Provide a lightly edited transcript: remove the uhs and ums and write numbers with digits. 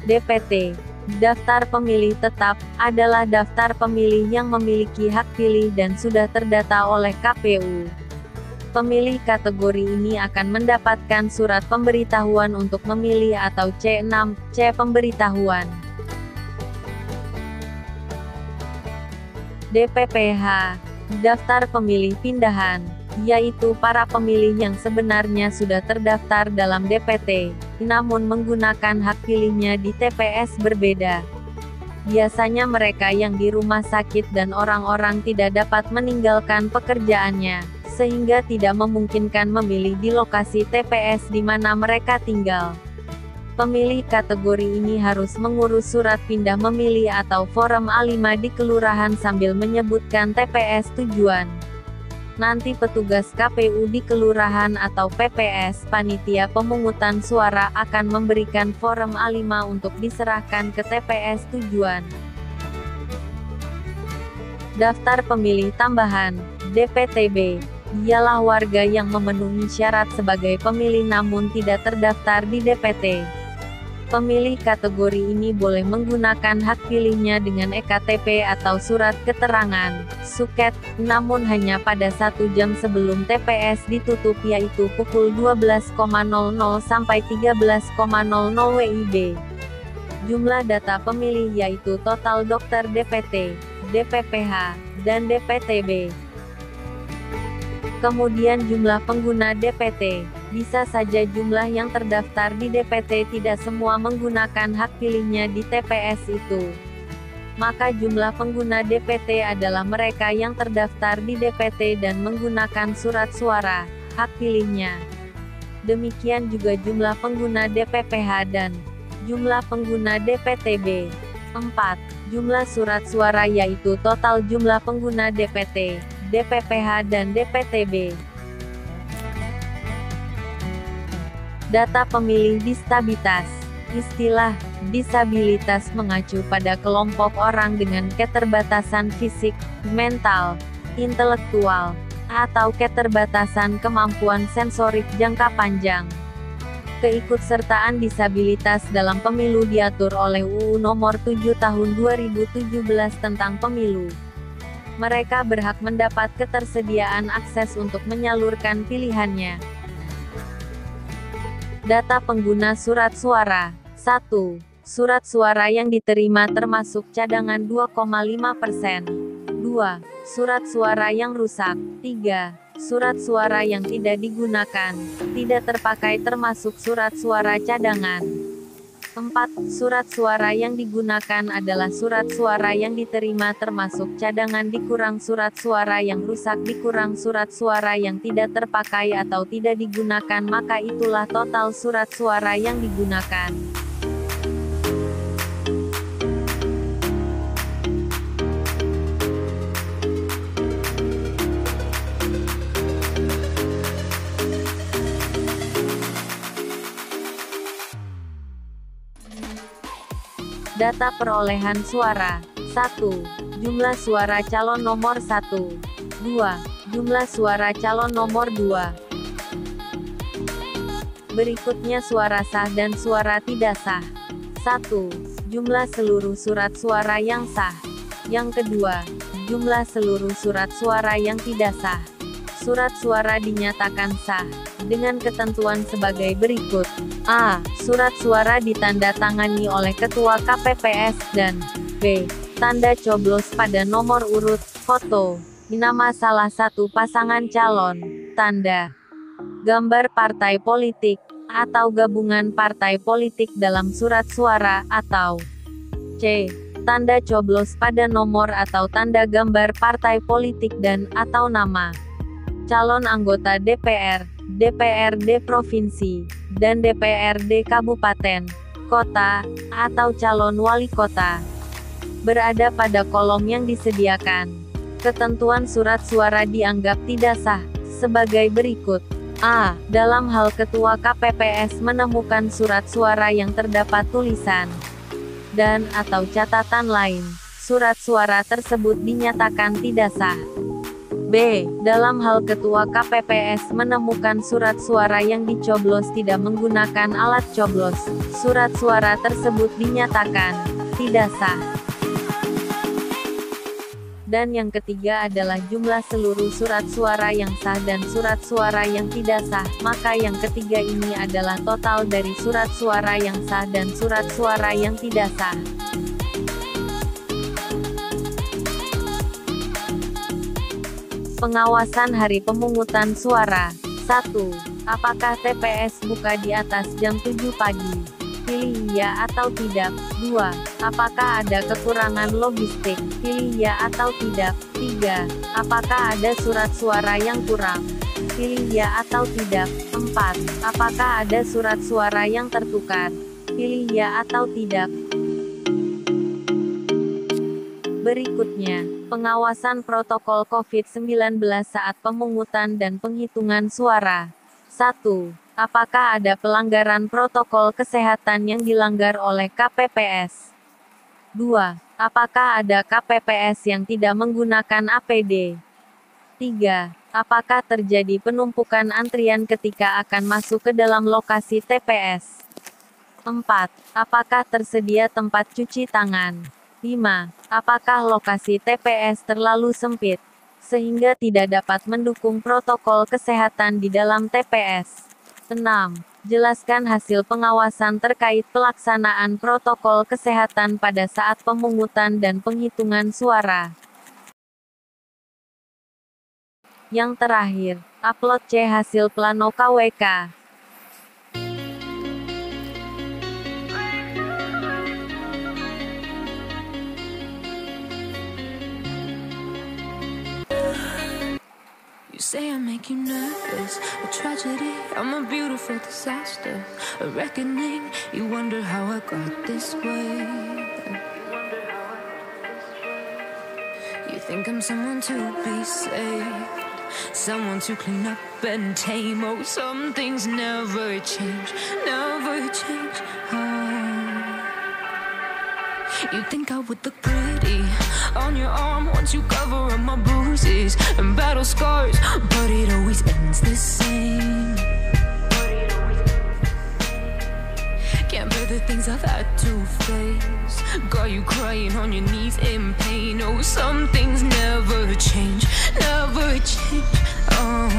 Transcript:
DPT. Daftar pemilih tetap adalah daftar pemilih yang memiliki hak pilih dan sudah terdata oleh KPU. Pemilih kategori ini akan mendapatkan surat pemberitahuan untuk memilih atau C6, C pemberitahuan. DPPH. Daftar pemilih pindahan, yaitu para pemilih yang sebenarnya sudah terdaftar dalam DPT, namun menggunakan hak pilihnya di TPS berbeda. Biasanya mereka yang di rumah sakit dan orang-orang tidak dapat meninggalkan pekerjaannya, sehingga tidak memungkinkan memilih di lokasi TPS di mana mereka tinggal. Pemilih kategori ini harus mengurus surat pindah memilih atau form A5 di kelurahan sambil menyebutkan TPS tujuan. Nanti petugas KPU di kelurahan atau PPS, panitia pemungutan suara, akan memberikan form A5 untuk diserahkan ke TPS tujuan. Daftar pemilih tambahan, DPTB, ialah warga yang memenuhi syarat sebagai pemilih namun tidak terdaftar di DPT. Pemilih kategori ini boleh menggunakan hak pilihnya dengan EKTP atau surat keterangan, suket, namun hanya pada 1 jam sebelum TPS ditutup yaitu pukul 12.00 sampai 13.00 WIB. Jumlah data pemilih yaitu total dokter DPT, DPPH, dan DPTB. Kemudian jumlah pengguna DPT. Bisa saja jumlah yang terdaftar di DPT tidak semua menggunakan hak pilihnya di TPS itu. Maka jumlah pengguna DPT adalah mereka yang terdaftar di DPT dan menggunakan surat suara, hak pilihnya. Demikian juga jumlah pengguna DPPH dan jumlah pengguna DPTB. 4. Jumlah surat suara yaitu total jumlah pengguna DPT, DPPH dan DPTB. Data pemilih disabilitas. Istilah disabilitas mengacu pada kelompok orang dengan keterbatasan fisik, mental, intelektual, atau keterbatasan kemampuan sensorik jangka panjang. Keikutsertaan disabilitas dalam pemilu diatur oleh UU Nomor 7 Tahun 2017 tentang Pemilu. Mereka berhak mendapat ketersediaan akses untuk menyalurkan pilihannya. Data pengguna surat suara. 1. Surat suara yang diterima termasuk cadangan 2,5%. 2. Surat suara yang rusak. 3. Surat suara yang tidak digunakan, tidak terpakai termasuk surat suara cadangan. 4. Surat suara yang digunakan adalah surat suara yang diterima termasuk cadangan dikurang surat suara yang rusak dikurang surat suara yang tidak terpakai atau tidak digunakan, maka itulah total surat suara yang digunakan. Data perolehan suara. 1. Jumlah suara calon nomor 1. 2. Jumlah suara calon nomor 2. Berikutnya suara sah dan suara tidak sah. 1. Jumlah seluruh surat suara yang sah. Yang kedua, jumlah seluruh surat suara yang tidak sah. Surat suara dinyatakan sah dengan ketentuan sebagai berikut. A. Surat suara ditandatangani oleh Ketua KPPS dan B. Tanda coblos pada nomor urut, foto, nama salah satu pasangan calon, tanda, gambar partai politik, atau gabungan partai politik dalam surat suara, atau C. Tanda coblos pada nomor atau tanda gambar partai politik dan, atau nama calon anggota DPR, DPRD Provinsi, dan DPRD Kabupaten, Kota, atau calon wali kota. Berada pada kolom yang disediakan. Ketentuan surat suara dianggap tidak sah, sebagai berikut. A. Dalam hal Ketua KPPS menemukan surat suara yang terdapat tulisan dan atau catatan lain, surat suara tersebut dinyatakan tidak sah. B. Dalam hal ketua KPPS menemukan surat suara yang dicoblos tidak menggunakan alat coblos, surat suara tersebut dinyatakan tidak sah. Dan yang ketiga adalah jumlah seluruh surat suara yang sah dan surat suara yang tidak sah, maka yang ketiga ini adalah total dari surat suara yang sah dan surat suara yang tidak sah. Pengawasan hari pemungutan suara. 1. Apakah TPS buka di atas jam 7 pagi? Pilih iya atau tidak. 2. Apakah ada kekurangan logistik? Pilih iya atau tidak. 3. Apakah ada surat suara yang kurang? Pilih iya atau tidak. 4. Apakah ada surat suara yang tertukar? Pilih iya atau tidak. Berikutnya, pengawasan protokol COVID-19 saat pemungutan dan penghitungan suara. 1. Apakah ada pelanggaran protokol kesehatan yang dilanggar oleh KPPS? 2. Apakah ada KPPS yang tidak menggunakan APD? 3. Apakah terjadi penumpukan antrian ketika akan masuk ke dalam lokasi TPS? 4. Apakah tersedia tempat cuci tangan? 5. Apakah lokasi TPS terlalu sempit, sehingga tidak dapat mendukung protokol kesehatan di dalam TPS? 6. Jelaskan hasil pengawasan terkait pelaksanaan protokol kesehatan pada saat pemungutan dan penghitungan suara. Yang terakhir, upload C hasil plano KWK. Say I make you nervous, a tragedy, I'm a beautiful disaster, a reckoning, you wonder how I got this way. You think I'm someone to be saved, someone to clean up and tame. Oh, some things never change, never change. You think I would look pretty on your arm once you cover up my bruises and battle scars, but it always ends the same. Can't bear the things I've had to face, got you crying on your knees in pain. Oh, some things never change, never change. Oh,